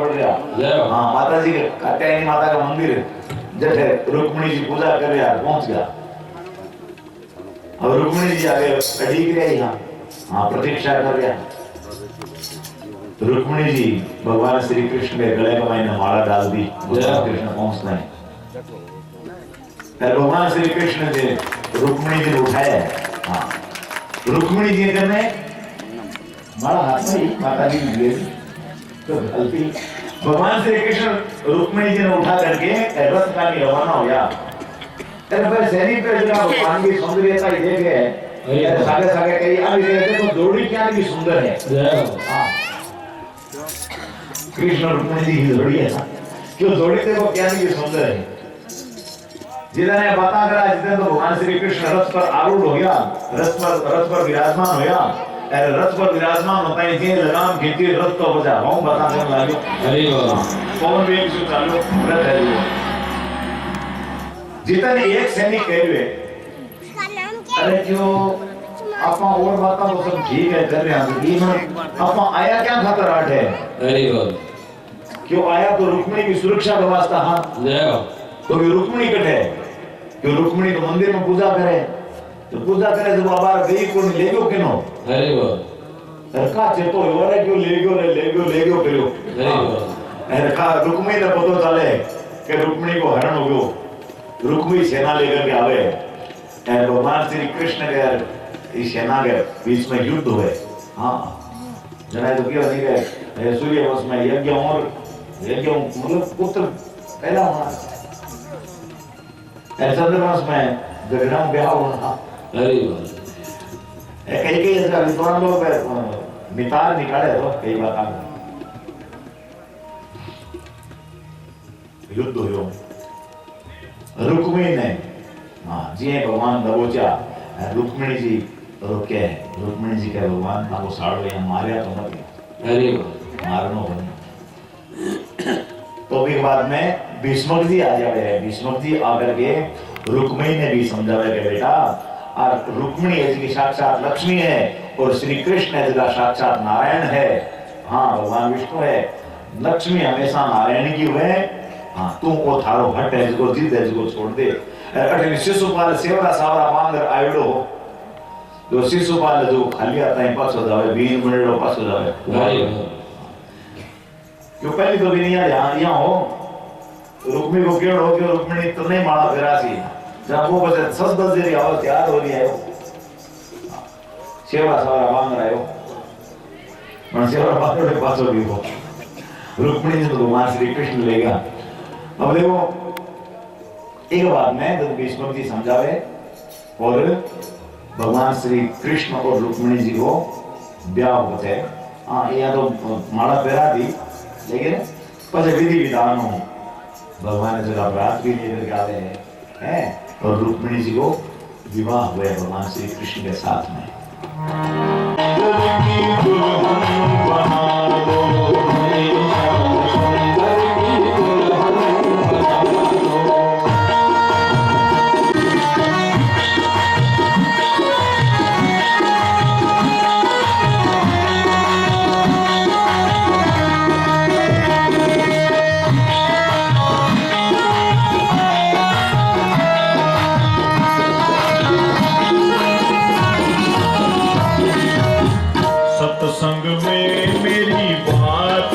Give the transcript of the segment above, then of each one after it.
पड़ गया। हाँ माता जी के कात्यायनी माता का मंदिर जठे रुक्मिणी जी पूजा कर रहा पहुंच गया। अब रुक्मिणी जी आगे अड़ी गए यहाँ, हाँ प्रतीक्षा कर रहा। रुक्मिणी जी भगवान श्री कृष्ण के गले का मैंने माला डाल दी, कृष्ण पहुंचता है। फिर भगवान श्री कृष्ण ने रुक्मिणी जी ने उठाया। हाँ रुक्मिणी जी ने माला हाथ में माता जी ने तो गलती भगवान श्री कृष्ण रुक्मिणी जी ने उठा करके रथ का भी रवाना हो गया। फिर सैनिक पे जगह भगवान की सौंदर्यता ही देख गए, सागे सागे कही अब ये देखो जोड़ी क्या की सुंदर है। हाँ कृष्ण रुक्मिणी जी की जोड़ी है, क्यों जोड़ी देखो क्या की सुंदर है। जिन्होंने बता करा जितने तो भगवान श्री कृष्ण रथ पर आरूढ़ हो गया, रथ पर विराजमान हो गया। रथ पर विराजमान होता है जे लगाम खींची रथ तो बजा हम बता देने लगे। अरे कौन भी एक चालू रथ है वो जितने एक सैनिक कह रहे अरे क्यों आपा और बात तो सब ठीक है कर रहे हैं आपा आया क्या खातर आठ है। अरे क्यों आया तो रुक्मिणी की सुरक्षा का वास्ता। हाँ तो रुक्मिणी कटे क्यों रुक्मिणी तो मंदिर में पूजा करे तो पूजा करे तो बाबा गई कौन ले गयो किनो। अरे वाह का चेतो ओरे क्यों ले गयो करो। अरे का रुक्मिणी ने पतो चले कि रुक्मिणी को हरण हो गयो। रुक्मिणी सेना लेकर के आवे और भगवान श्री कृष्ण के इस सेना के बीच में युद्ध हुए। हाँ जना तो क्यों नहीं गए सूर्यवंश में यज्ञ और यज्ञ मतलब पुत्र पहला होना चंद्रवंश में झगड़ा ब्याह होना। अरे कई ऐसा विद्वान लोग मिताल निकाले तो कई बात युद्ध हो रुक्मिणी ने हाँ जी भगवान दबोचा रुक्मिणी जी रोके रुक्मिणी जी के भगवान ना वो साड़ लिया मारिया तो मत अरे मारनो बनी। तो भी बाद में भीष्मक जी आ जाए, भीष्मक जी आकर के रुक्मिणी ने भी समझावे के बेटा और रुक्मिणी की साक्षात लक्ष्मी है और श्री कृष्ण का साक्षात नारायण है। हाँ भगवान विष्णु है, लक्ष्मी हमेशा नारायण की हुए। हाँ तू वो थारो हट है जिसको जिद है जिसको छोड़ दे। अटे शिशुपाल सेवरा सावरा मांगर आयोडो हो जो शिशुपाल जो खाली आता है पास जावे बीन बनेड़ो पास जावे क्यों पहली तो भी नहीं यहाँ हो रुक्मिणी को केड़ हो गयो रुक्मिणी तो नहीं माला फेरासी जब वो बसे 10 बजे आवाज तैयार हो रही है सेवा सावरा मांग रहा है मन सेवा मांग के पास हो गई वो रुक्मिणी ने तो भगवान श्री कृष्ण लेगा। अब देखो एक बात में जब भीष्म जी समझावे और भगवान श्री कृष्ण और रुक्मिणी जी को ब्याह होते हैं। हाँ यहाँ तो माला फेरा दी लेकिन पहले विधि विधान हो भगवान ने जगह रात भी लेकर के आए हैं और रुक्मिणी जी को विवाह हुए भगवान श्री कृष्ण के साथ में। सत्संग में मेरी बात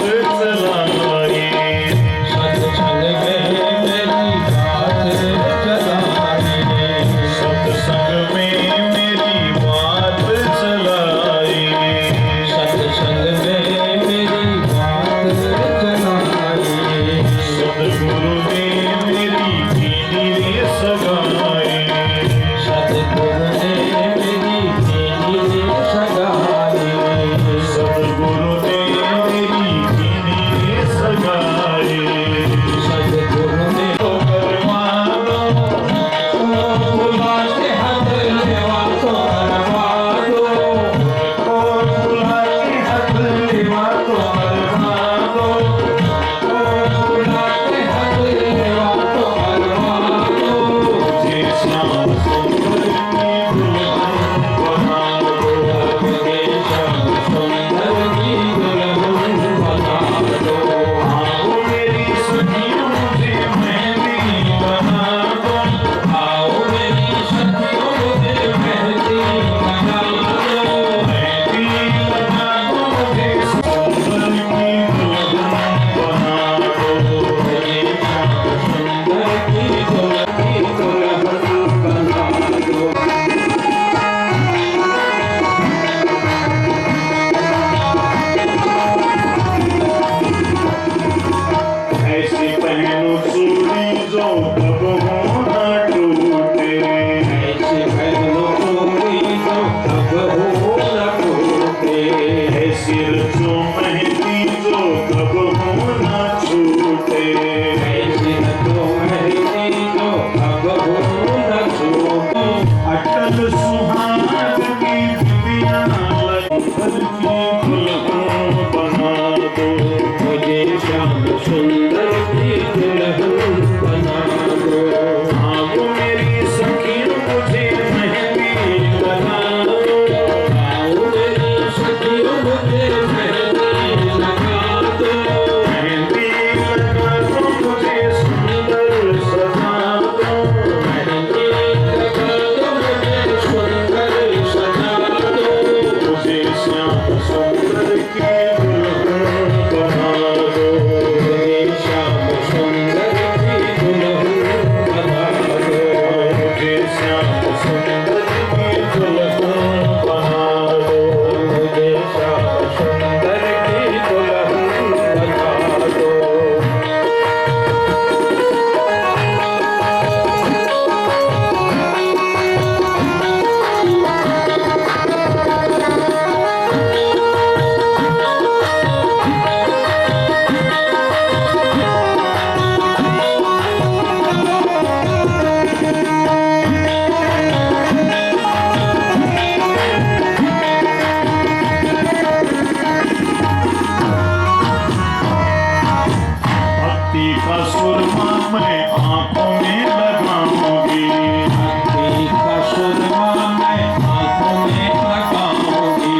का सुरमा मैं आंखों में लगाऊंगी, भक्ति का सुरमा मैं आंखों में लगाऊंगी,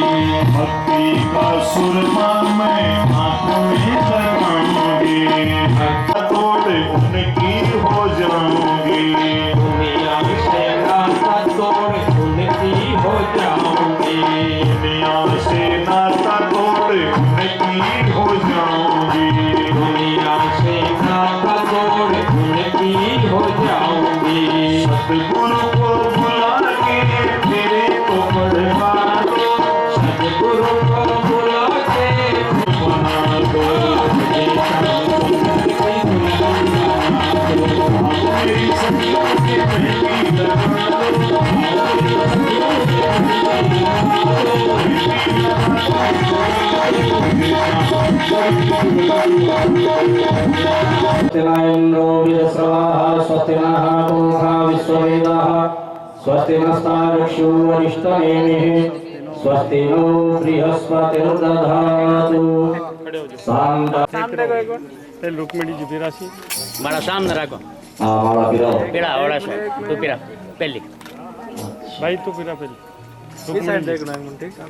भक्ति का सुरमा मैं आंखों में लगाऊंगी, तोड़ उनकी हो जाऊंगी, दुनिया से नाता तोड़ उनकी हो जाऊंगी, दुनिया से नाता तोड़ उनकी हो जाऊंगी, दुनिया से नाता तोड़ उनकी हो जाऊंगी, सतगुरु को बुला के मेरे को पढ़वा दो, सतगुरु को बुला के बना दो, मेरी सदियों की मेहंदी लगा दो, स्वस्तिनायन्द्रो विदस्रवाः स्वस्ति नः पूषा विश्ववेदाः स्वस्ति नस्तार्क्ष्यो वरिष्ठनेमिः स्वस्ति नो बृहस्पतिर्दधातु रुक्मिणी जी बिरासी माड़ा सामने रखो माला पिराओ पीड़ा ओड़ा से तू पीड़ा पहली भाई तू पीड़ा पहली रुक्मिणी देखना है ठीक है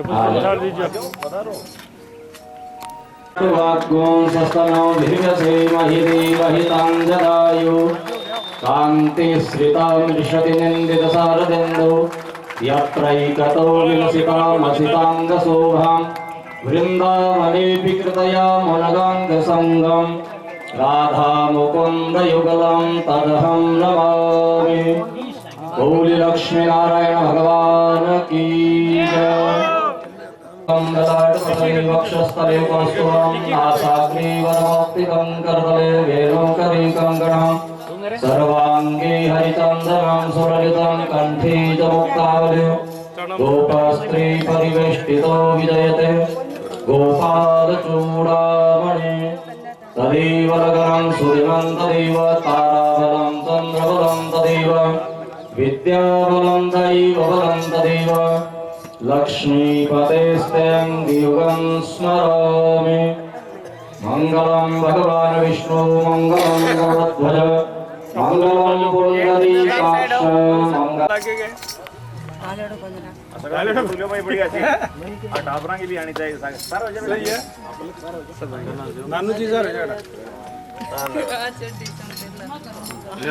पुष्प दीजिए वाग्गों सस्तनो धिर्यसे महिदेवहिताञ्जदायु कान्ति श्रितां विशति निन्दितसारदिन्दो यत्रैकतो विलसितामसिताङ्गशोभां वृन्दावनेऽपि कृतया मनगाङ्गसङ्गं राधामुकुन्दयुगलं तदहं नमामि। बोली लक्ष्मीनारायण भगवान की जय। वक्षस्थले कौस्तुभं नासाग्रे वरमौक्तिकं करतले वेणुकरी कङ्कणं सर्वाङ्गे हरिचन्दनं सुरलितं कण्ठे च मुक्तावली गोपस्त्री परिवेष्टितो विजयते गोपालचूडामणि तदेव नगरं सूर्यं तदेव ताराबलं चन्द्रबलं तदेव विद्याबलं दैव बलं तदेव लक्ष्मीपतेस्तेऽङ्गियुगं स्मरामि। मङ्गलं भगवान् विष्णु मङ्गलं गरुडध्वज मङ्गलं पुण्डरीकाक्ष नानू जी सर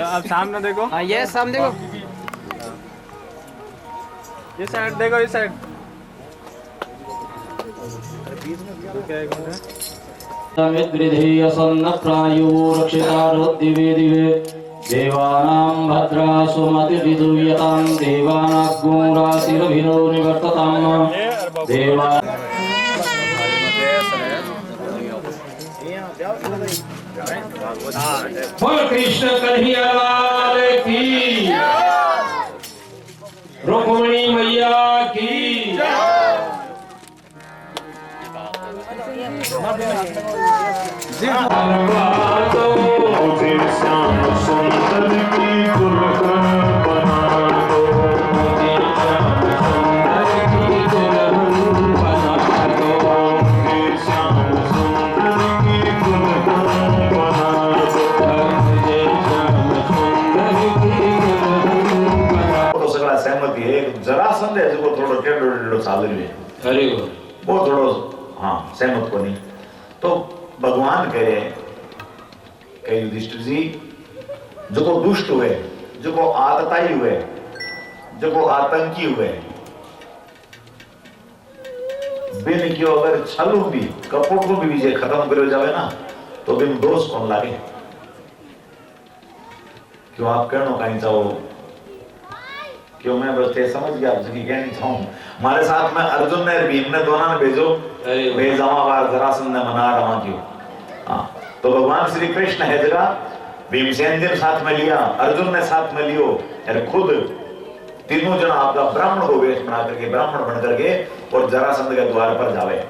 आप सामने देखो। हाँ ये सामने देखो, ये साइड देखो, इस साइड मिद्रिधेय सन्नप्रायो रक्षितारोद्दिवे दिवे देवानां भद्रा सुमतिर्विदुयतां देवानाग्निरातिरभिनो निवर्ततां देवा बोल कृष्ण कन्हैया लाल की, रुक्मिणी मैया की। मुझे श्याम सुंदर की दुल्हन बना दो, मुझे श्याम सुंदर की दुल्हन बना दो, मुझे श्याम सुंदर की दुल्हन बना दो, मुझे श्याम सुंदर की दुल्हन बना दो। तो सगळा सहमती है। जरासंध है जो थोड़ा टेढ़ो टेढ़ो चाल रही है, अरे वो थोड़ो हाँ सहमत को नहीं। तो भगवान कह रहे कई युधिष्ठिर जी जो को दुष्ट हुए, जो को आतताई हुए, जो को आतंकी हुए, बिन क्यों अगर छलू भी कपट को भी विजय खत्म करो जावे ना तो बिन दोष कौन लागे। क्यों आप कहना कहीं चाहो, क्यों मैं बस ये समझ गया आपसे कि कहनी चाहूं। हमारे साथ में अर्जुन ने भीम ने दोनों ने भेजो भेजावा बार जरासंध ने मना रहा क्यों। हाँ तो भगवान श्री कृष्ण है जगह भीमसेन जी ने साथ में लिया, अर्जुन ने साथ में लियो और खुद तीनों जन आपका ब्राह्मण को वेश बना करके ब्राह्मण बन करके और जरासंध के द्वार पर जावे।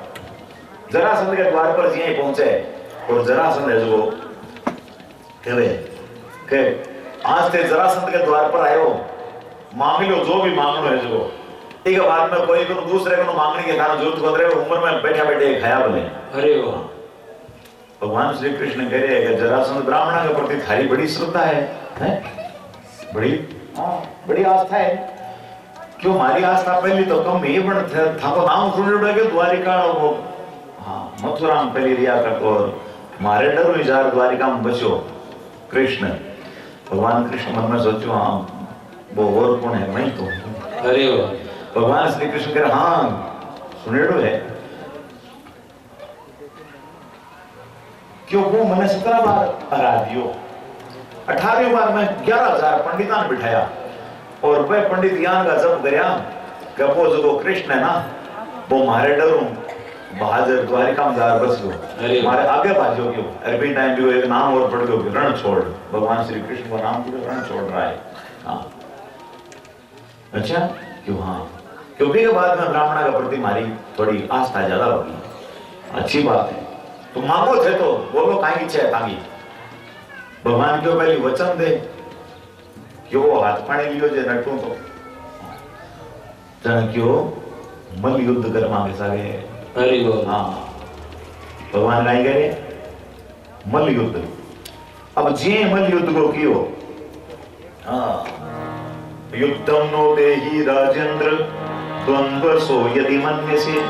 जरासंध के द्वार पर यहीं पहुंचे और जरासंध जो कहे के आज ते जरासंध के द्वार पर आयो मांग लो जो भी मांगनो है जो ठीक है। बाद में कोई को दूसरे को मांगने के कारण जरूरत बन रहे उम्र में बैठा बैठे खाया बोले। अरे वाह भगवान श्री कृष्ण कह रहे हैं कि जरासंध ब्राह्मण के प्रति थारी बड़ी श्रद्धा है? बड़ी आस्था है। क्यों मारी आस्था पहली तो कम ही पण थाको नाम सुनी के द्वारिका को मथुरा में पहली रिया करतो मारे डर विचार द्वारिका में बचो कृष्ण। भगवान कृष्ण मन में सोचो हाँ वो और कौन है? मैं तो। अरे भगवान श्री कृष्ण कह हाँ सुनेड़ो है। क्यों वो मैंने 17 बार हरा दियो, 18वीं बार में 11,000 पंडितां ने बिठाया और वह पंडित ज्ञान का जप करया कि वो जो कृष्ण है ना वो मारे डरू बहादुर द्वारिका में जार बस गयो, मारे आगे भाजो क्यों? अरबी टाइम भी एक नाम और पढ़ गयो रण छोड़। भगवान श्री कृष्ण को नाम रण छोड़ रहा है। हाँ अच्छा क्यों? हाँ क्योंकि के बाद में ब्राह्मण का प्रति मारी थोड़ी आस्था ज्यादा होगी। अच्छी बात है। तो मांगो थे तो बोलो काई इच्छा है तांगी। भगवान क्यों पहले वचन दे क्यों वो हाथ पानी लियो जे नटू तो जन क्यों मल युद्ध कर मांगे सारे। अरे हाँ भगवान काई करे मल युद्ध। अब जे मल युद्ध को कियो युद्धम नो देहि राजेंद्र द्वंद्व सो यदि मन्यसे।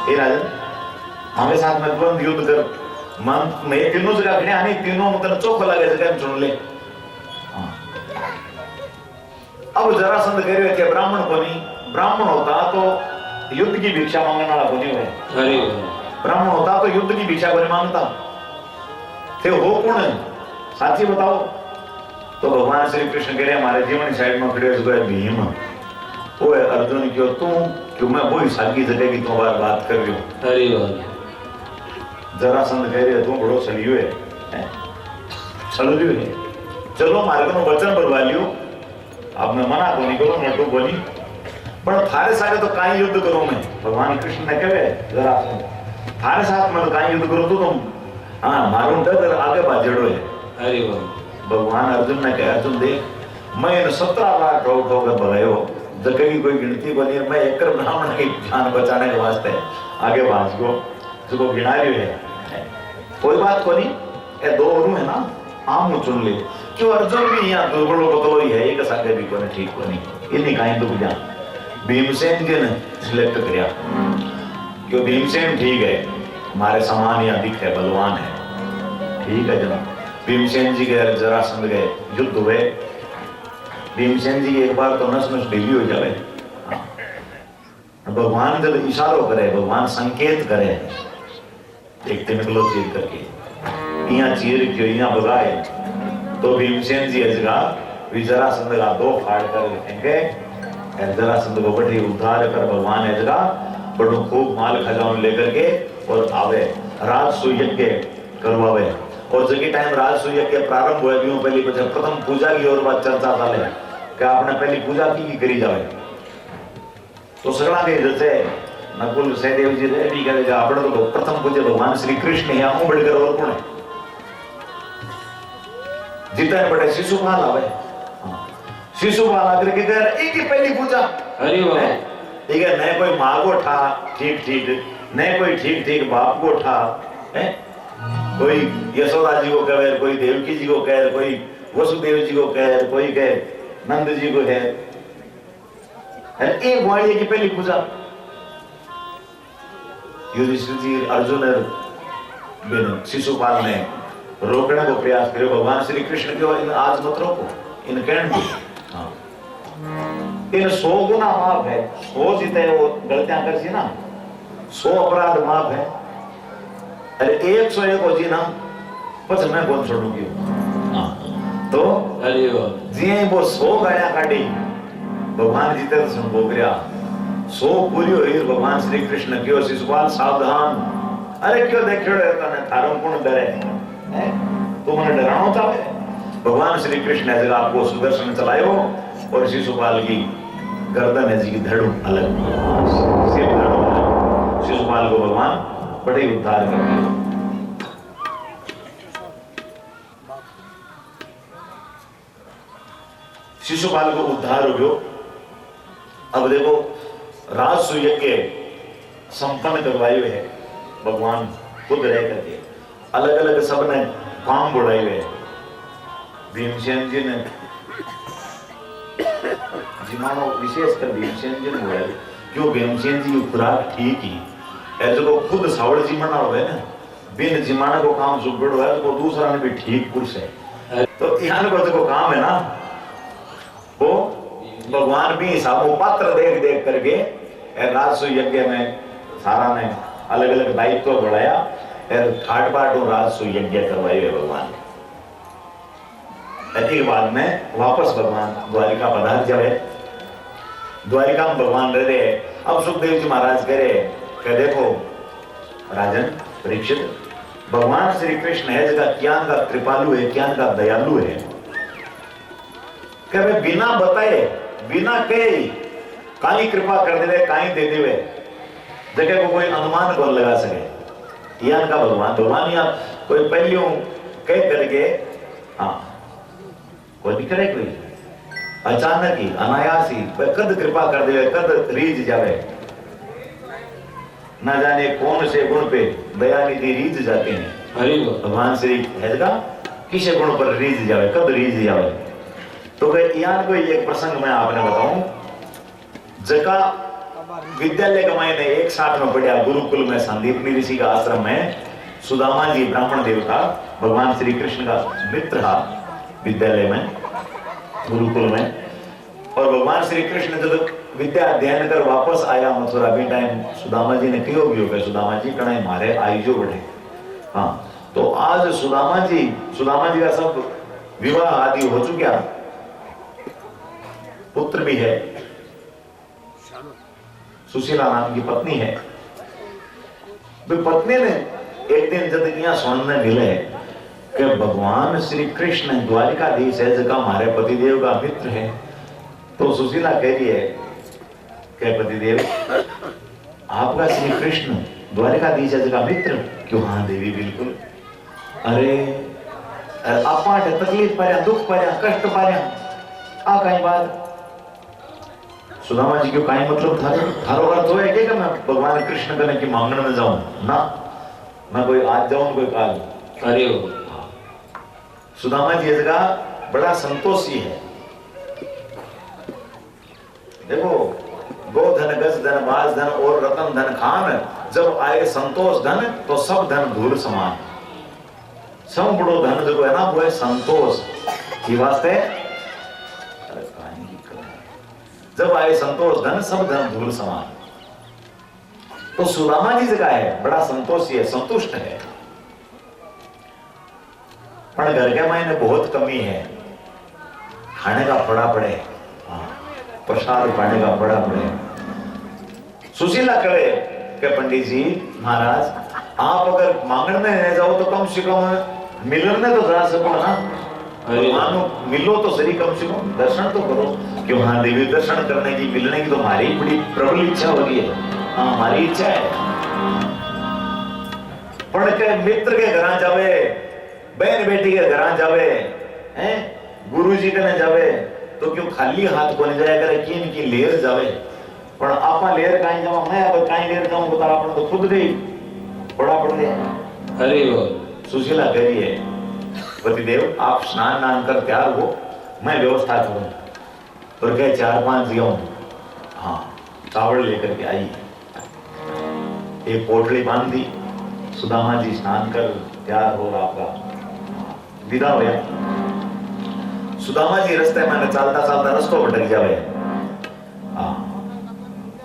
हे राजन हमें साथ में द्वंद्व युद्ध कर मन में तीनों जगह खड़े आने तीनों मतलब चौक लगे जगह चुन ले। अब जरासंध कह रहे थे ब्राह्मण को नहीं, ब्राह्मण होता तो युद्ध की भिक्षा मांगने वाला को नहीं हुए। अरे ब्राह्मण होता तो युद्ध की भिक्षा को नहीं मांगता थे। हो कौन साथी बताओ? तो भगवान श्री कृष्ण कह रहे हमारे जीवन साइड में खड़े हो भीम। वो है अर्जुन क्यों तू क्यों मैं वही सागी जगह की तो बात कर रही हूँ। अरे जरासंध कह रहे तू बड़ो छलियो है छलियो है। चलो मारे को वचन बरवा लियो अब मैं मना को नहीं करो नटू बोली पर थारे सारे तो काई युद्ध करो मैं। भगवान कृष्ण ने कहे जरासंध थारे साथ में काई युद्ध करो तो तुम हाँ मारू डर आगे बाजड़ो है। अरे भगवान अर्जुन ने कहा अर्जुन देख मैं इन 17 बार ठोक ठोक कर भगायो जगह की कोई गिनती बनी मैं एक ब्राह्मण की जान बचाने के वास्ते आगे भाज गो जो गिना रही है। कोई बात को नहीं ये दो और है ना आम चुन ले क्यों अर्जुन भी यहाँ दुर्बल बतलो ही है एक संगे भी कोने ठीक को नहीं इन्हीं कहीं दुख जा भीमसेन जी ने सिलेक्ट किया क्यों भीमसेन ठीक है हमारे समान या दिख है बलवान है ठीक है जनाब। भीमसेन जी के जरासंध गए युद्ध हुए। भीमसेन जी एक बार तो नस नस ढीली हो जाए। भगवान जब इशारो करे भगवान संकेत करे एक निकलो चीर करके यहाँ चीर क्यों यहाँ भगाए तो भीमसेन जी अजगा जरासंध का 2 फाड़ कर फेंके। जरासंध को बड़ी उद्धार कर भगवान अजगा बड़ो खूब माल खजाओ लेकर के और आवे राजसूय यज्ञ करवावे और जगह टाइम राजसूय यज्ञ प्रारंभ हुए भी पहली प्रथम पूजा की और बात चर्चा चाले कि आपने पहली पूजा की करी जावे तो सगड़ा के जैसे नकुल सहदेव जी ने भी करेगा अपने तो प्रथम पूज्य भगवान श्री कृष्ण है आऊं बढ़कर और कौन है जितने बड़े शिशुपाल आवे शिशुपाल आकर के कह रहे एक ही पहली पूजा। अरे वाह ठीक है न कोई माँ को ठा ठीक ठीक न कोई ठीक ठीक बाप को ठा है कोई यशोदा जी को कहे कोई देवकी जी को कहे कोई वसुदेव जी को कहे कोई कहे नंद जी को है एक वाणी की पहली पूजा। युधिष्ठिर जी अर्जुन शिशुपाल ने रोकने को प्रयास करे भगवान श्री कृष्ण के आज मत रोको इन कहने को इन 100 गुना माफ है 100 जितने वो गलतियां कर सी ना 100 अपराध माफ है अरे 101 हो जी ना बस मैं कौन छोड़ूंगी तो अरे जी वो 100 गाड़ियां काटी भगवान जी ते सुन बोगरिया 100 पूरी हुई भगवान श्री कृष्ण क्यों शिशुपाल सावधान अरे क्यों देखियो तने थारो कौन डरे है तो मैंने डराना चाहे भगवान श्री कृष्ण ने आपको सुदर्शन चलायो और शिशुपाल की गर्दन है जी की धड़ अलग शिशुपाल को भगवान बड़े उद्धार कर दिया। शिशुपाल को उद्धार हो गयो। अब देखो राजसूय यज्ञ संपन्न करवाए है भगवान खुद रह करके अलग अलग सबने काम बढ़ाए हुए। भीमसेन जी ने जिमानो विशेषकर भीमसेन जी ने बोला जो भीमसेन जी की खुराक ठीक ही ऐसे को खुद सावड़ जी मना हुआ है ना बिन जिमाना को काम सुबड़ हुआ है तो दूसरा ने भी ठीक पुरुष है तो यहाँ को जो काम है ना वो भगवान भी हिसाबों पात्र देख देख करके राजसु यज्ञ में सारा ने अलग अलग दायित्व बढ़ाया और ठाट बाट और राजसु यज्ञ करवाए हुए भगवान एक बाद में वापस भगवान द्वारिका पधार जाए। द्वारिका में भगवान रह रहे अब सुखदेव जी महाराज कह रहे कि देखो राजन परीक्षित भगवान श्री कृष्ण है जगह क्या का कृपालु है क्या का दयालु है कि बिना बताए बिना कहे काई कृपा कर देवे काई दे देवे जगह को कोई अनुमान कौन लगा सके यान का भगवान या कोई पहलियों कह करके हाँ कोई नहीं करे कोई अचानक ही अनायास ही कद कृपा कर देवे कद रीझ जावे न जाने कौन से गुण पे दया निधि रीझ जाते हैं भगवान श्री है जगह किसे गुण पर रीझ जावे कद रीझ जावे तो यार कोई एक प्रसंग मैं आपने बताऊं जगह विद्यालय का मैंने एक साथ में पढ़ा गुरुकुल में संदीपनी ऋषि का आश्रम में सुदामा जी ब्राह्मण देव का भगवान श्री कृष्ण का मित्र था विद्यालय में गुरुकुल में और भगवान श्री कृष्ण जब विद्या अध्ययन कर वापस आया मथुरा भी टाइम सुदामा जी ने कहो भी हो सुदामा जी कणाई मारे आई जो बढ़े हाँ तो आज सुदामा जी का सब विवाह आदि हो चुका पुत्र भी है सुशीला नाम की पत्नी है पत्नी ने एक दिन जब यहाँ सुनने मिले कि भगवान श्री कृष्ण द्वारिकाधीश है जगह हमारे पतिदेव का मित्र है तो सुशीला कह रही है कि पतिदेव आपका श्री कृष्ण द्वारिकाधीश है जगह मित्र क्यों हाँ देवी बिल्कुल अरे आप तकलीफ पाया दुख पाया कष्ट पाया आ कहीं बात सुदामा जी क्यों काई मतलब थारो अर्थ हो कि मैं भगवान कृष्ण करने की मांगने में जाऊं ना मैं कोई आज जाऊं कोई काल अरे सुदामा जी का बड़ा संतोषी है देखो गोधन गज धन बाज धन और रतन धन खान जब आए संतोष धन तो सब धन धूल समान सब बड़ो धन जो है ना वो है संतोष की वास्ते जब आए संतोष धन सब धन धूल समान तो सुदामा जी जगह है बड़ा संतोषी है संतुष्ट है पर घर के मायने बहुत कमी है खाने का पड़ा पड़े प्रसाद पाने का पड़ा पड़े सुशीला कहे कि पंडित जी महाराज आप अगर मांगने में जाओ तो कम से कम मिलने तो जा सको ना मानो मिलो तो सही कम से कम दर्शन तो करो क्यों हाँ देवी दर्शन करने की मिलने की तो हमारी बड़ी प्रबल इच्छा हो रही है हाँ हमारी इच्छा है पढ़ के मित्र के घर जावे बहन बेटी के घर जावे हैं गुरु जी के न जावे तो क्यों खाली हाथ को नहीं जाया करे कि इनकी लेर जावे पर आपा लेर कहीं जावा मैं अब कहीं लेर जाऊं बता आपने तो खुद गई बड़ा पड़ गया अरे सुशीला कह रही है पतिदेव आप स्नान नान कर तैयार हो मैं व्यवस्था करूं और कहे 4-5 जाऊं हाँ कावड़ लेकर के आई एक पोटली बांध दी सुदामा जी स्नान कर तैयार हो आपका विदा हो सुदामा जी रास्ते में चलता चलता रस्तो भटक जावे हाँ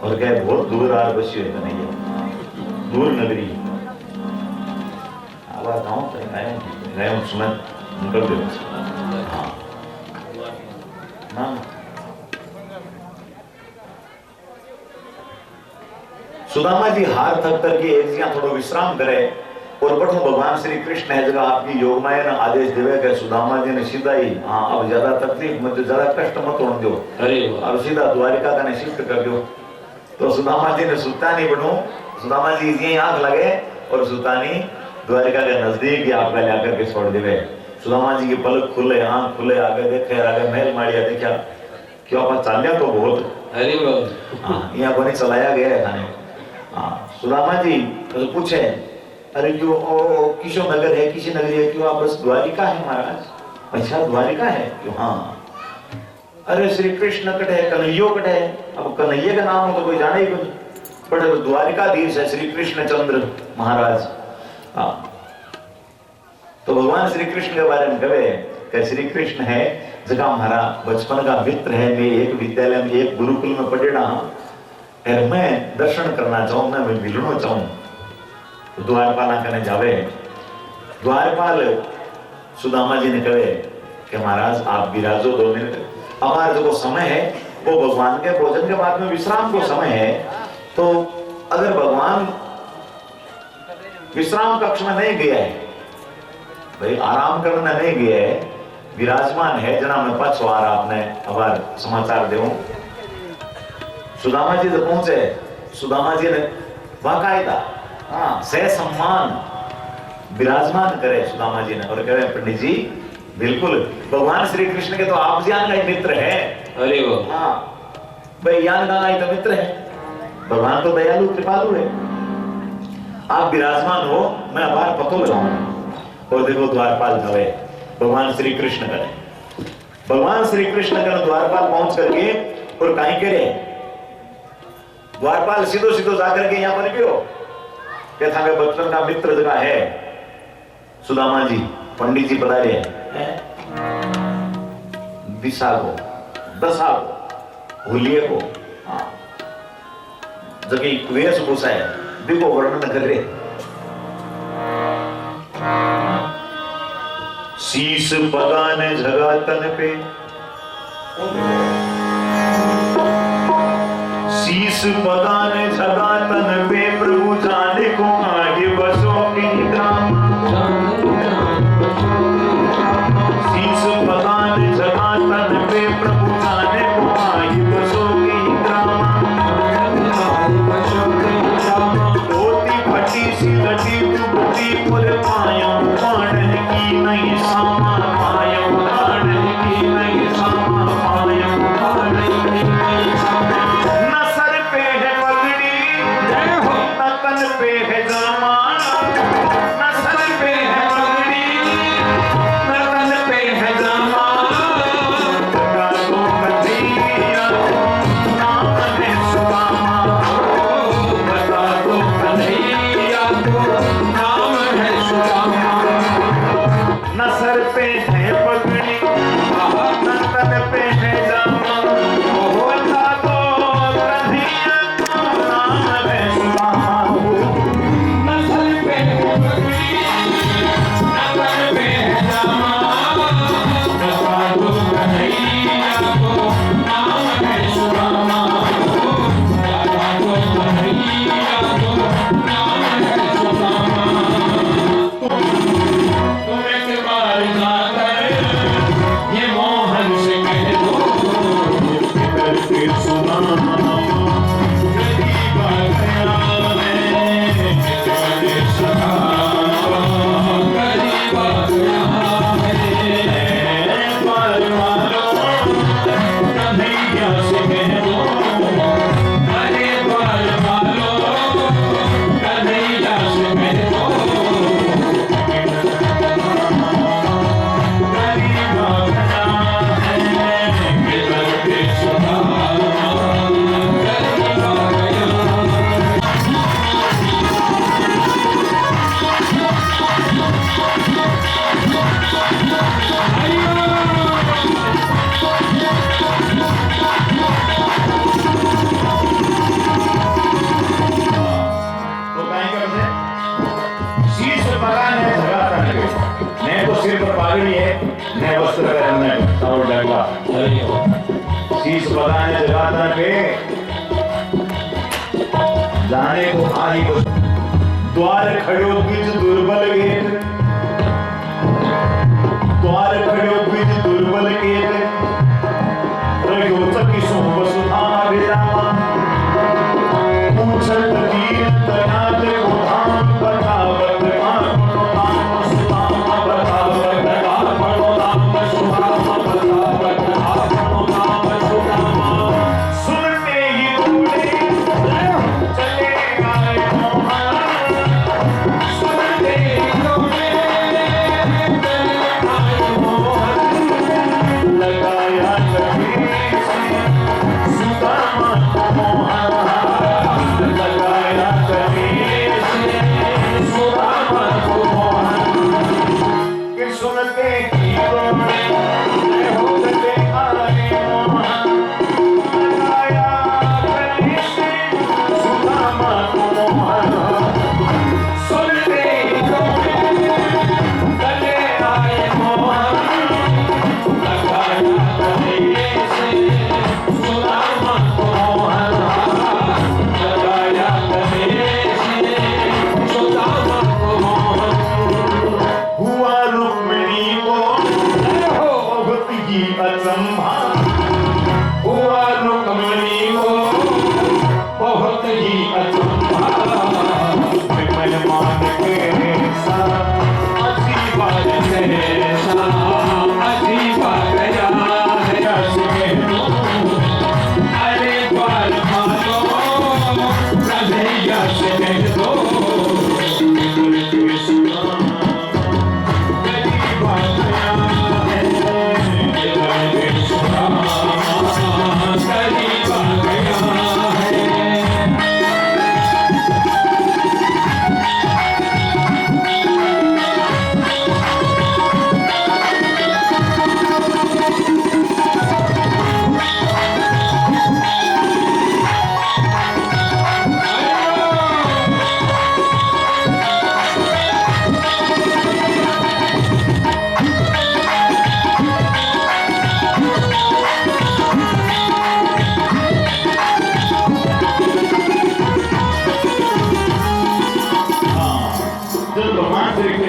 और कहे बहुत दूर आ बसी है नहीं दूर नगरी आवाज गाँव गए सुना निकल गए हाँ ना सुदामा जी हार थक करके एक जगह थोड़ा विश्राम करे और बठो भगवान श्री कृष्ण है जगह आपकी योगमाया ने आदेश देवे कि सुदामा जी ने सीधा ही हाँ अब ज्यादा तकलीफ मत ज्यादा कष्ट मत होने दो अरे अब सीधा द्वारिका का ने शिफ्ट कर दो तो सुदामा जी ने सुल्तानी बनो सुदामा जी यही आंख लगे और सुल्तानी द्वारिका के नजदीक ही आपका लाकर के छोड़ देवे सुदामा जी की पलक खुले आंख खुले आगे देखे आगे महल मारिया देखा क्यों आप चालिया तो बहुत अरे हाँ यहाँ को नहीं चलाया गया है खाने हाँ सुदामा जी तो पूछे अरे जो किशोर नगर है, किसी नगरी है, क्यों आप बस द्वारिका है महाराज? अच्छा द्वारिका है क्यों? हाँ। अरे श्री कृष्ण कटे कन्हैयो कटे, अब कन्हैया का नाम हो तो कोई जाने ही कुछ, बड़े द्वारिकाधीश है श्री कृष्ण चंद्र महाराज। हाँ। तो भगवान श्री कृष्ण के बारे में कहे कि श्री कृष्ण है जगह हमारा बचपन का मित्र है, मैं एक विद्यालय में एक गुरुकुल में पढ़ेड़ा हूं और मैं दर्शन करना चाहूं, मैं मिलना चाहूं। तो द्वारपाल करने जावे, द्वारपाल सुदामा जी ने कहे कि महाराज आप विराजो 2 मिनट, हमारा जो समय है वो भगवान के भोजन के बाद में विश्राम को समय है, तो अगर भगवान विश्राम कक्ष में नहीं गया है, भाई आराम करने नहीं गया है, विराजमान है, जना मैं पछवार आपने अबार समाचार देऊं। सुदामा जी तो पहुंचे, सुदामा जी ने बाकायदा हाँ से सम्मान विराजमान करे सुदामा जी ने, और कहे पंडित जी बिल्कुल भगवान श्री कृष्ण के तो आप जान का ही मित्र है। अरे वो हाँ भाई यान का ही तो मित्र है, भगवान तो दयालु कृपालु है, आप विराजमान हो, मैं अबार पतो लगाऊंगा। और देखो द्वारपाल धवे भगवान श्री कृष्ण करे, भगवान श्री कृष्ण कर द्वारपाल पहुंच करके और कहीं करे, द्वारपाल सीधो सीधो जाकर के यहाँ पर क्यों कहता है बचपन का मित्र जगह है सुदामा जी, पंडित जी बता रहे हैं दिशा को दशा को होलिये को हाँ जगह वेशभूषा है देखो वर्णन कर रहे, शीश पगान जगा तन पे, शीश पगान जगा तन पे, प्रभु जाने को आगे बसो की ग्राम, शीश पगान जगा तन पे, प्रभु जाने को आगे बसो की ग्राम, धोती फटी सी लटी टूटी पुर पायो पाड़न की नहीं सामा पायो, पाड़न की नहीं सामा पायो, पाड़न की नहीं सामा, न सर पे है पगड़ी न तन पे है जामा, न सर पे है पगड़ी न तन पे है जामा, बता दो कन्हैया नाम है सुदामा, बता दो कन्हैया नाम है सुदामा, न सर पे है पगड़ी न तन पे है जामा, बता दो कन्हैया नाम है सुदामा, न सर पे है पगड़ी न तन पे है जामा, बता दो कन्हैया नाम है सुदामा, बता दो कन्हैया नाम है सुदामा, तुम्हें के बार जाकर ये मोहन से कह दो करके सुनाना, गरीब गया है तेरे सहारा, गरीब गया है बार मारो कन्हैया से कह दो, अरे बार मारो कन्हैया से कह दो, शीश बगाने जगाता पे जाने को आई को द्वार खड़ो बीज दुर्बल गेट, द्वार खड़ो बीज दुर्बल गेट, रगो चकी सो वसुधा विरामा, पूछत तीर तनात को धाम बतावत आपनो नाम सुदामा, बतावत आपनो नाम सुदामा, बतावत आपनो नाम सुदामा, सुनते ही उड़े चले आए मोहन, सुनते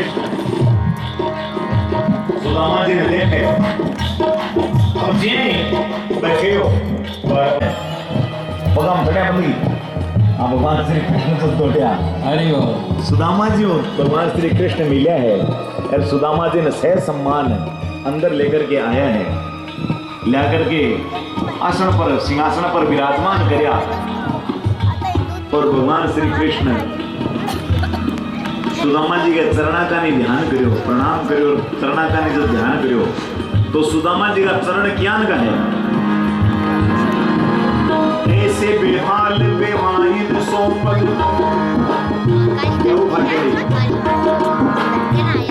कृष्ण सुदामा जी ने देखे अब जी बैठे हो भगवान खड़े बंदी हाँ भगवान श्री कृष्ण तो तोड़िया हरि बोल सुदामा जी हो भगवान श्री कृष्ण मिले है और सुदामा जी ने सह सम्मान अंदर लेकर के आया है लेकर के आसन पर सिंहासन पर विराजमान करया और भगवान श्री कृष्ण सुदामा जी के चरणा का नहीं ध्यान करियो प्रणाम करियो चरणा का नहीं जो ध्यान करियो तो सुदामा जी का चरण ज्ञान का है ऐसे बेहाल बेवाहिद सोपद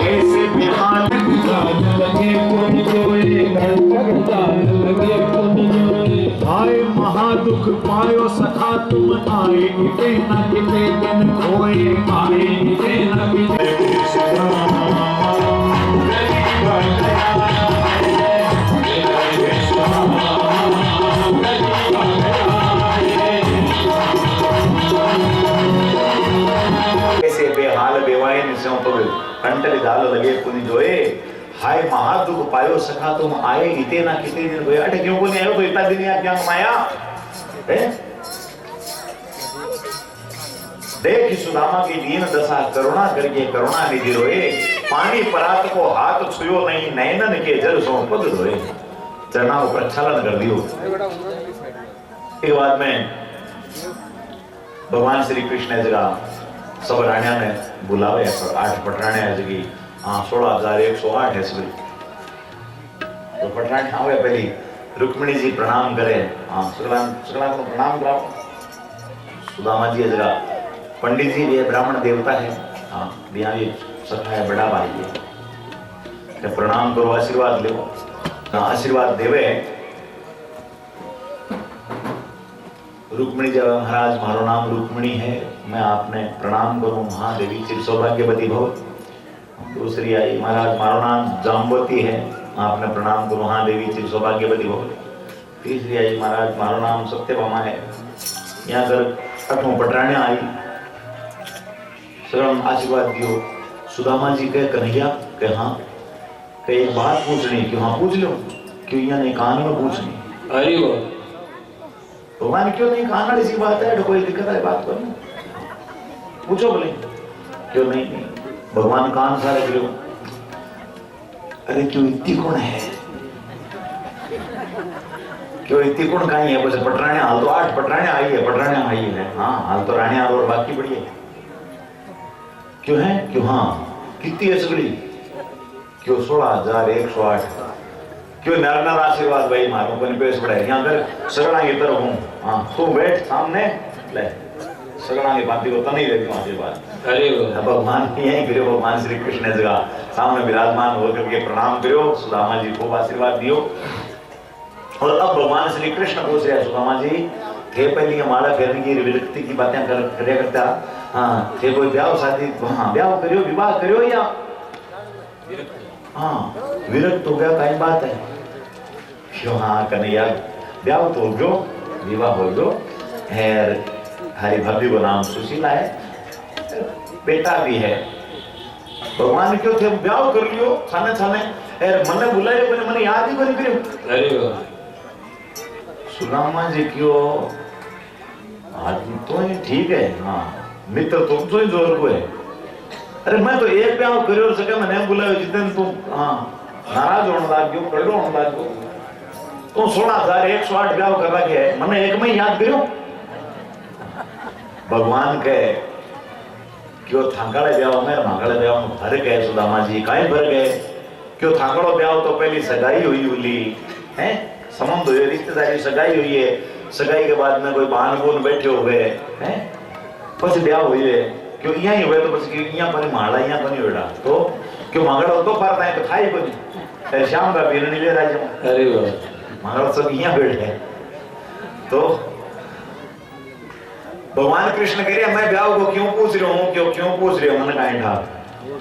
ऐसे बेहाल लगे पुन जोए लगे पुन जोए आए महादुख पायो सखा तुम आए किते न किते दिन खोए आए किते न किते ऐसे बेहाल बेवाहिन सोपद कंटल दाल लगे पुन जोए हाय महादुख पायो सखा तुम आए इते ना किते दिन होए अटे क्यों कोनी आयो तो इतना दिन आप क्या माया है देख सुदामा की दीन दशा करुणा करके करुणा निधि रोए पानी परात को हाथ छुयो नहीं नैनन के जल सो पद रोए चरणा को प्रक्षालन कर दियो एक बात में भगवान श्री कृष्ण जगह सब राणिया ने बुलावे पर 8 पटराणे जगी हाँ 16,108 है सभी तो पटराणी आवे पहली रुक्मिणी जी प्रणाम करे हाँ शुक्ला को प्रणाम कराओ सुदामा जी जगह पंडित जी ये ब्राह्मण देवता है हाँ यहाँ ये सखा है बड़ा भाई है प्रणाम करो आशीर्वाद लो आशीर्वाद देवे रुक्मिणी जब महाराज मारो नाम रुक्मिणी है मैं आपने प्रणाम करूं महादेवी चिर सौभाग्यवती भव दूसरी आई महाराज मारो नाम जाम्बवती है आपने प्रणाम करो महादेवी चिर सौभाग्यवती भव तीसरी आई महाराज मारो नाम सत्यभामा है यहाँ कर 8वां पटराणे आई सरम आशीर्वाद दियो सुदामा जी कहे कन्हैया के हाँ के एक बात पूछनी क्यों हाँ पूछ लो क्यों यहाँ नहीं कान में पूछनी हरि बोल भगवान क्यों नहीं कानड़ सी बात है कोई दिक्कत है बात पर पूछो बोले क्यों नहीं भगवान कान सारे क्यों अरे क्यों इतनी गुण है क्यों इतनी गुण कहीं है बस पटराणे हाल तो 8 पटराणे आई है पटराणे आई है हाँ हाल तो राणे और बाकी बड़ी है क्यों है क्यों हाँ कितनी है सगड़ी क्यों 16,108 क्यों नर आशीर्वाद भाई मारो कोई पेश पड़े यहाँ कर सगड़ा की तरफ हूँ हाँ तू बैठ सामने ले सगड़ा की बात को तो नहीं देती आशीर्वाद अरे भगवान यही करो भगवान श्री कृष्ण ने जगह सामने विराजमान होकर के प्रणाम करो सुदामा जी को आशीर्वाद दियो और अब भगवान श्री कृष्ण पूछ रहे सुदामा जी थे पहले हमारा फेरने की विरक्ति की बातें कर करता हाँ थे कोई ब्याह शादी हाँ ब्याह करियो विवाह करियो या हाँ विरक्त हो गया कई बात है क्यों हाँ कन्हैया ब्याह तो हो गयो विवाह हो गयो खैर हरी भाभी को नाम सुशीला है बेटा भी है भगवान क्यों थे ब्याह कर लियो छाने छाने मने बुलाए मैंने मने याद ही नहीं करियो अरे सुदामा जी क्यों आदमी तो ही ठीक है हाँ मित्र तुम तो ही जोर को है अरे मैं तो एक ब्याह करियो सके मैंने बुलायो जितने तुम हाँ नाराज होने लग गयो कड़ो होने लग गयो तो 16,108 ब्याह कर रखे है मैंने एक में याद करियो भगवान के क्यों थांगड़े ब्याह में मांगड़े ब्याह में फर्क है सुदामा जी काहे फर्क है क्यों थांगड़ो ब्याह तो पहली सगाई हुई उली है संबंध हुए रिश्तेदारी सगाई हुई है सगाई के बाद में कोई बहन बोन बैठे हो गए हैं बस ब्याह हुई है क्यों यहाँ ही हुए तो बस यहाँ पर माड़ा यहाँ पर नहीं बेटा तो क्यों मांगड़ा तो फरता है तो खाई को नहीं शाम का पीर नहीं ले रहा अरे मांगड़ा सब यहाँ बैठे तो भगवान कृष्ण कह रहे मैं ब्याह को क्यों पूछ रहा हूँ क्यों पूछ रहे हो मन का था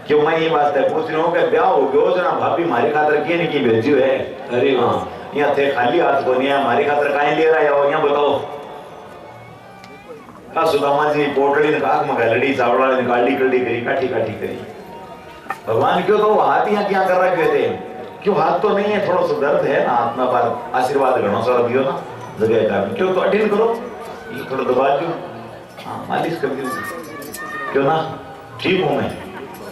क्यों मैं ये बात है पूछ रहा हूँ कि ब्याह हो गयो जना भाभी मारी खातर की नहीं की भेजी है अरे हाँ यहाँ थे खाली हाथ को नहीं हमारी खातर कहीं ले रहा हो यहाँ बताओ का सुदामा जी पोटड़ी ने काक में लड़ी चावड़ा ने काली कड़ी करी काठी काठी करी भगवान क्यों तो हाथ यहाँ क्या कर रखे थे, क्यों हाथ तो नहीं है, थोड़ा सा दर्द है ना हाथ में, पर आशीर्वाद घणो सारा दियो ना जगह का, क्यों तो अटेंड करो, ये थोड़ा दबा दो, हाँ मालिश कर दो, क्यों ना ठीक हूँ मैं।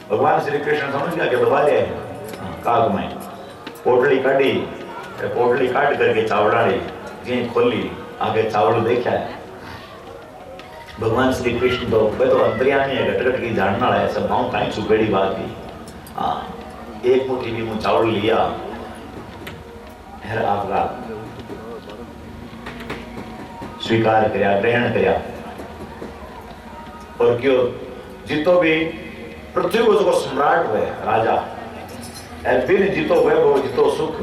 भगवान श्री कृष्ण समझ गया कि दबा दे काग में पोटली काटी, पोटली काट करके चावड़ाड़ी जी खोली, आगे चावल देखा है। भगवान श्री कृष्ण तो वे तो अंतर्यामी है, घट घट की जानना है, सब गाँव कहीं छुपेड़ी बात की। हाँ एक मुट्ठी भी मुँह चावल लिया, फिर आपका स्वीकार करया, ग्रहण करया, और क्यों जितो भी पृथ्वी को जो सम्राट हुए राजा, बिन जितो वैभव जितो सुख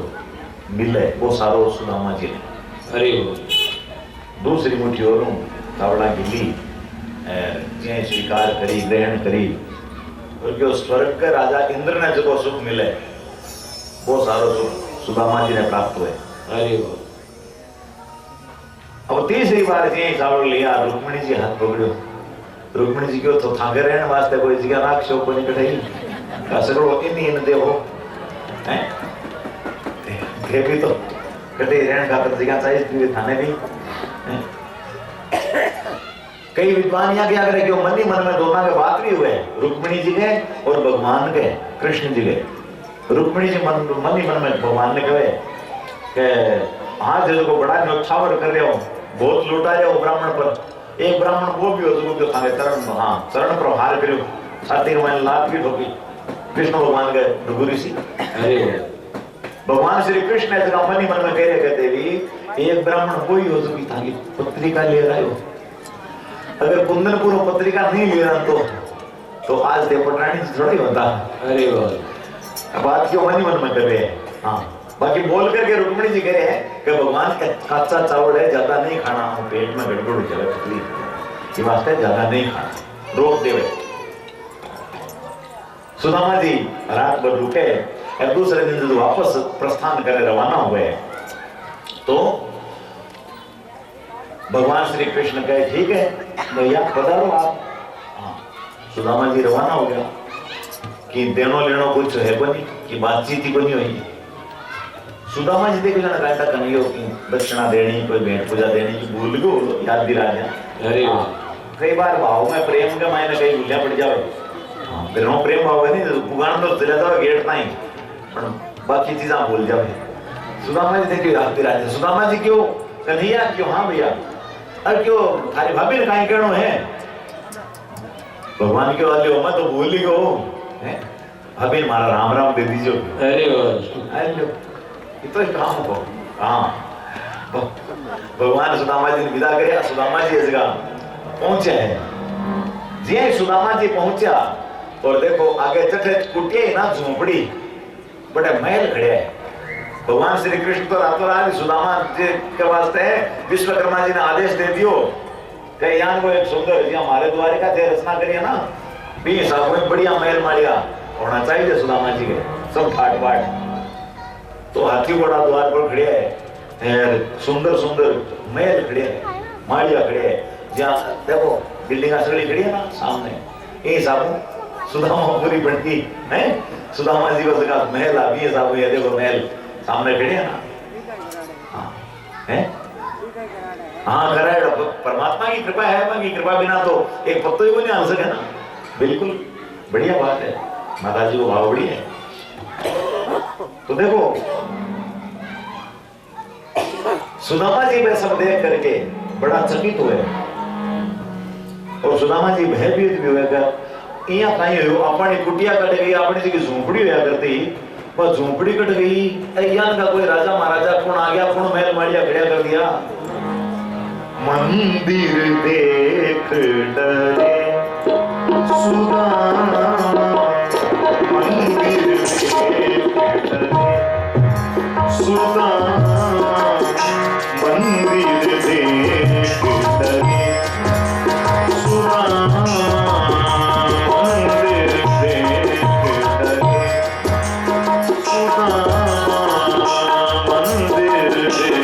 मिले वो सारो सुदामा जी ने। अरे दूसरी मुट्ठी और चावड़ा की ली, जे स्वीकार करी, ग्रहण करी, और जो स्वर्ग के राजा इंद्र ने जो सुख मिले वो सारो सुख सुदामा जी ने प्राप्त हुए। अरे अब तीसरी बार जी चावल लिया, रुक्मिणी जी हाथ पकड़ो, रुक्मिणी जी क्यों तो थांगे रहने वास्ते कोई जगह राख शो को नहीं कटाई, सगड़ो इन देवो हैं, थे भी तो कटे रहने का तो जगह चाहिए थाने भी। कई विद्वान यहाँ क्या करे कि मन ही मन में दोनों के बात भी हुए, रुक्मिणी जी के और भगवान के, कृष्ण जी के। रुक्मिणी जी मन ही मन में भगवान ने कहे कि हाँ जो को बड़ा न्योछावर कर रहे हो, बहुत लुटा रहे हो ब्राह्मण पर, एक ब्राह्मण वो भी हो जो थाने चरण, हाँ चरण पर हार करो, छाती में लात भी ठोकी कृष्ण भगवान के डुगुरी सी। भगवान श्री कृष्ण ने जगह मन ही मन में कह रहे कहते भी एक ब्राह्मण वो ही हो जो थाली पत्रिका ले रहा हो, अगर कुंदनपुर पत्रिका नहीं ले रहा तो आज दे पटरानी थोड़ी होता। अरे बात क्यों मन ही मन में कर रहे हैं। हाँ बाकी बोल करके रुक्मिणी जी कह रहे हैं कि भगवान का कच्चा चावल है, ज्यादा नहीं खाना, पेट में गड़बड़ हो जाएगा, तकलीफ, ये वास्ते ज्यादा नहीं खाना, रोक देवे। सुदामा जी रात भर रुके, और दूसरे दिन जब वापस प्रस्थान करे रवाना हुए तो भगवान श्री कृष्ण कहे ठीक है भैया पधारो आप। हाँ सुदामा जी रवाना हो गया कि देनो लेनो कुछ है बनी कि बातचीत ही बनी हुई। सुदामा जी देख लेना कहता कन्हैया की दक्षिणा देनी, कोई भेंट पूजा देनी, भूल गो याद दिला दिया। अरे कई बार भाव में प्रेम के मायने कहीं भूलिया पड़ जावे, फिर नो प्रेम भाव है नहीं पुगान तो चला जाओ गेट नहीं, पर बाकी चीजें भूल जावे। सुदामा जी देखिए याद दिला दिया। सुदामा जी क्यों कन्हैया क्यों, हाँ भैया, अरे क्यों थारी भाभी ने कहीं कहना है, भगवान क्यों वाले हो, मैं तो भूल ही गो भाभी मारा राम राम दे दीजिए। अरे तो काम को हाँ भगवान सुदामा जी ने विदा करे। सुदामा जी जगह पहुंचे हैं, जी सुदामा जी पहुंचा और देखो आगे चटे कुटिया ना झोपड़ी, बड़े महल खड़े है। भगवान श्री कृष्ण तो रातों रात सुदामा जी के वास्ते विश्वकर्मा जी ने आदेश दे दियो कि यहाँ को एक सुंदर जी हमारे द्वारिका थे रचना करिए ना, 20 में बढ़िया महल मालिया होना चाहिए सुदामा जी के, सब ठाट बाट। तो हाथी घोड़ा द्वार पर खड़े है, सुंदर सुंदर महल खड़े है, माड़िया खड़े है, जहाँ देखो बिल्डिंग सगड़ी खड़ी है ना सामने, ये साबू सुदामा पूरी बनती है, सुदामा जी को जगह महल आ भी है साबू, ये देखो महल सामने खड़े है ना। हाँ है हाँ कराए, परमात्मा की कृपा है, मां की कृपा बिना तो एक पत्तो ही को नहीं आ सके ना। बिल्कुल बढ़िया बात है, माता जी को भाव बड़ी है। तो देखो सुदामा जी में सब देख करके बड़ा चकित हुए, और सुदामा जी भयभीत भी हुए, यहाँ कहीं हो अपनी कुटिया कट गई, अपनी जी झोंपड़ी होया करती, पर झोंपड़ी कट गई, यहाँ का कोई राजा महाराजा कौन आ गया, कौन महल माड़िया खड़ा कर दिया। मंदिर देख डरे सुदामा, मंदिर देख डरे सुदामा, मंदिर देख डरे सुदामा, मंदिर देख डरे सुदामा, मंदिर देख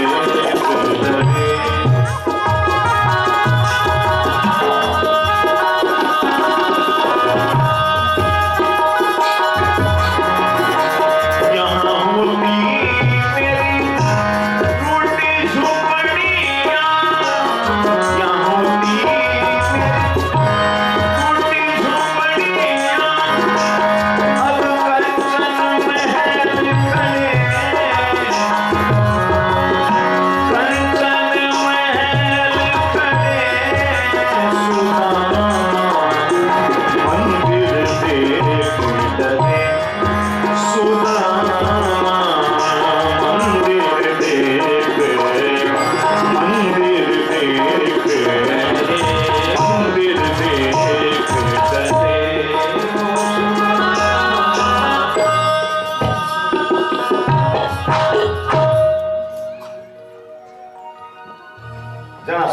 डरे।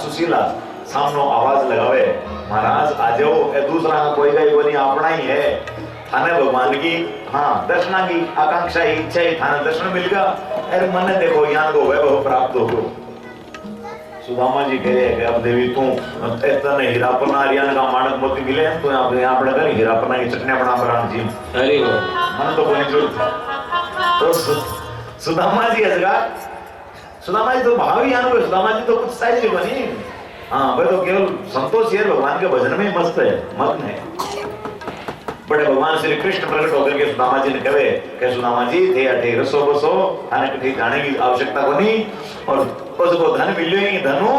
सुशीला सामनो आवाज लगावे महाराज आ जाओ ए दूसरा कोई गई कोनी अपना ही है थाने भगवान की हाँ दर्शन की आकांक्षा ही इच्छा ही थाने दर्शन मिल गया अरे मन देखो ज्ञान को वैभव प्राप्त हो सुदामा जी कह रहे हैं कि अब देवी तू इतना हीरापना हरियाणा का मानक मोती मिले तो यहाँ पर कर हीरापना की चटनी बना प्राण जी अरे वो मन तो कोई जरूरत तो सुदामा जी अजगा सुदामा जी तो भाव ही आने सुदामा जी तो कुछ साइज बनी हाँ भाई तो केवल संतोष है भगवान के भजन में मस्त है मग्न है बड़े भगवान श्री कृष्ण प्रकट होकर के सुदामा जी ने कहे कि सुदामा जी थे अठे रसो बसो खाने कहीं जाने की आवश्यकता को नहीं और उसको धन मिले ही धनु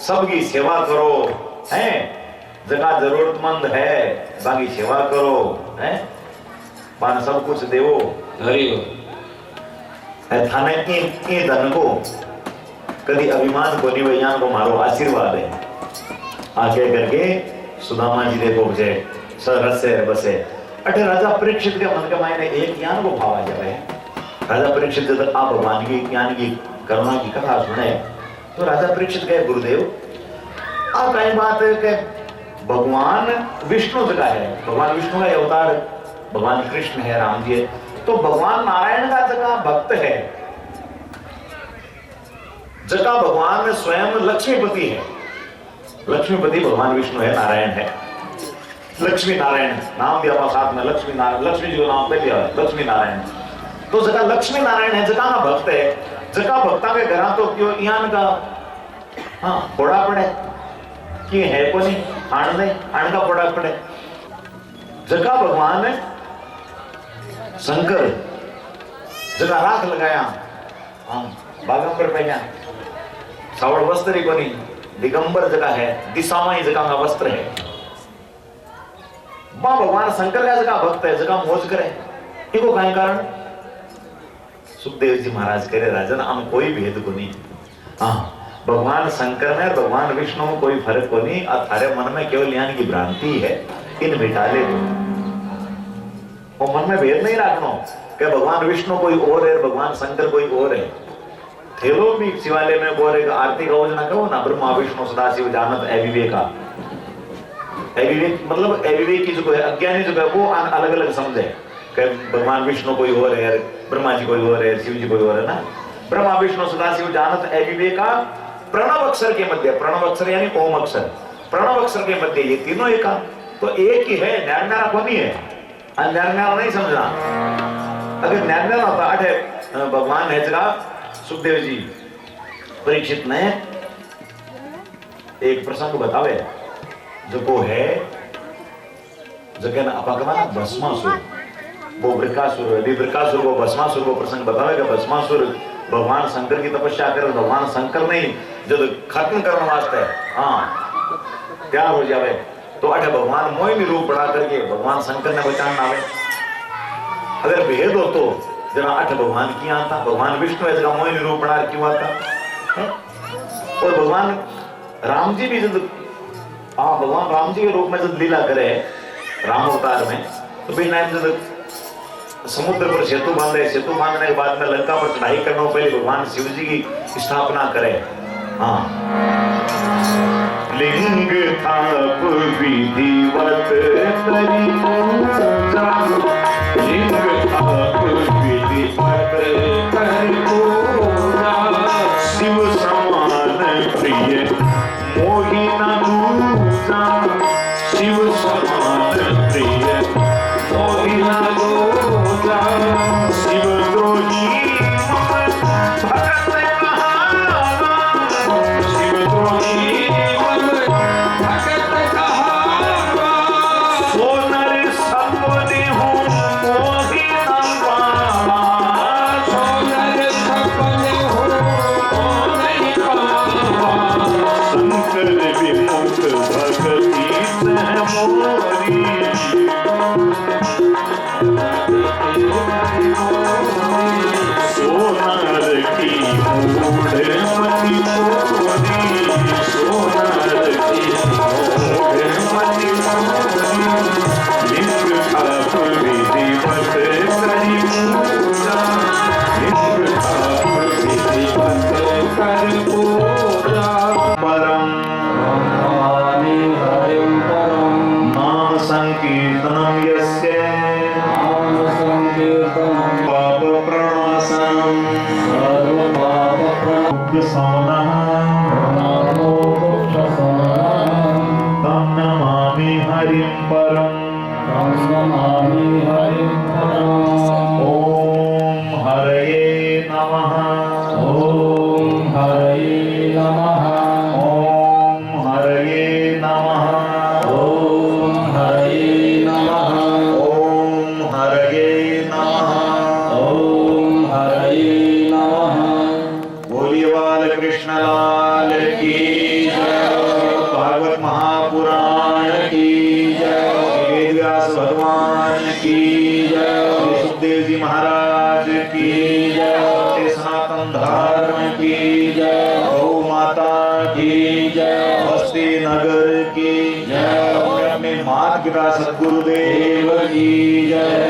सबकी सेवा करो हैं जगह जरूरतमंद है बाकी सेवा करो हैं मान सब कुछ देवो हरि थाने की धन को कभी अभिमान को नहीं वैज्ञान को मारो आशीर्वाद है आगे करके सुदामा जी देखो मुझे सरसे बसे अटे राजा परीक्षित के मन के मायने एक ज्ञान को भावा जाए राजा परीक्षित जब आप भगवान की ज्ञान की करुणा की कथा सुने तो राजा परीक्षित कहे गुरुदेव आप कई बात है कि भगवान विष्णु का है भगवान विष्णु का अवतार भगवान कृष्ण है राम जी है तो भगवान नारायण का जगह भक्त है जगह भगवान स्वयं लक्ष्मीपति है लक्ष्मीपति भगवान विष्णु है नारायण है लक्ष्मी नारायण नाम भी अपना साथ में लक्ष्मी नारायण लक्ष्मी जी को नाम पे दिया है लक्ष्मी नारायण तो जगह लक्ष्मी नारायण है जगह का भक्त है जगह भक्ता के घर तो क्यों यहाँ का हाँ फोड़ा पड़े कि है को नहीं आण नहीं आण का फोड़ा पड़े जगह भगवान है शंकर जगह राख लगाया हाँ बागंबर पहना सावड़ वस्त्र ही को नहीं दिगंबर जगह है दिशामा ही जगह का वस्त्र है मां भगवान शंकर का जगह भक्त है जगह मौज करे इनको कहीं कारण सुखदेव जी महाराज कह रहे राजन हम कोई भेद को नहीं हाँ भगवान शंकर में भगवान विष्णु में कोई फर्क को नहीं और थारे मन में केवल यहाँ की भ्रांति है इन मिटा ले और मन में भेद नहीं रखना कि भगवान विष्णु कोई और है भगवान शंकर कोई और है थे लोग भी शिवालय में बोल रहे आरती का ना कहो ना ब्रह्मा विष्णु सदाशिव जानत अविवेका अविवेक मतलब अविवेक की जो है अज्ञानी जो है वो अलग अलग समझे कि भगवान विष्णु कोई और है ब्रह्मा जी कोई और है शिव जी कोई और है ना ब्रह्मा विष्णु सदाशिव जानत अविवेका प्रणव अक्षर के मध्य प्रणव अक्षर यानी ओम अक्षर प्रणव अक्षर के मध्य ये तीनों एक तो एक ही है न्यारा को नहीं है न्यारा नहीं समझना अगर न्यारा होता अठे भगवान है जगह सुखदेव जी परीक्षित ने एक प्रसंग बतावे जो को है जो कहना अपगमन भस्मासुर वो वृकासुर है वृकासुर को भस्मासुर को प्रसंग बतावे कि भस्मासुर भगवान शंकर की तपस्या कर भगवान शंकर नहीं जब खत्म करने वास्ते हाँ तैयार हो जावे तो अठे भगवान मोहिनी रूप बढ़ा करके भगवान शंकर ने बचाना आवे अगर भेद हो तो जरा अठ भगवान की आता भगवान विष्णु है जगह मोहिनी रूप बढ़ा क्यों आता और भगवान राम जी भी जब भगवान राम जी के रूप में जब लीला करे राम अवतार में तो भी नाम जब समुद्र पर सेतु बांधने के बाद में लंका पर चढ़ाई करने पहले भगवान शिव जी की स्थापना करे हाँ लिंग थाप विधिवत करी लिंग थाप विधिवत करी शिव समान प्रिय मोहि न दूजा शिव समान प्रिय मोहि न दूजा शिव द्रोही भक्त कहावा शिव द्रोही भक्त कहावा सोनर सपने हो मोहि न पावा सोनर सपने हो मोहि न पावा शंकर विमुख भक्ति सह मोरी सोनार की मूढ़मति मोरी सोनार की मूढ़मति मोरी लिंग थाप विधिवत करी पूजा लिंग थाप विधिवत करी पूजा परम दुग्ध सोनः तं नमामि हरिं परम् ॐ हरये नमः ॐ हरये नमः ॐ हरये नमः ॐ हरये नमः ॐ हरये नमः ॐ हरये नमः। बोलिए बालकृष्ण लाल की जय। भागवत महापुराण की जय। वेद व्यास भगवान की जय। सुखदेव जी महाराज की जय। सनातन धर्म की जय। गौ माता की जय। बस्ती नगर की जय। अपने माता पिता सद्गुरुदेव की जय।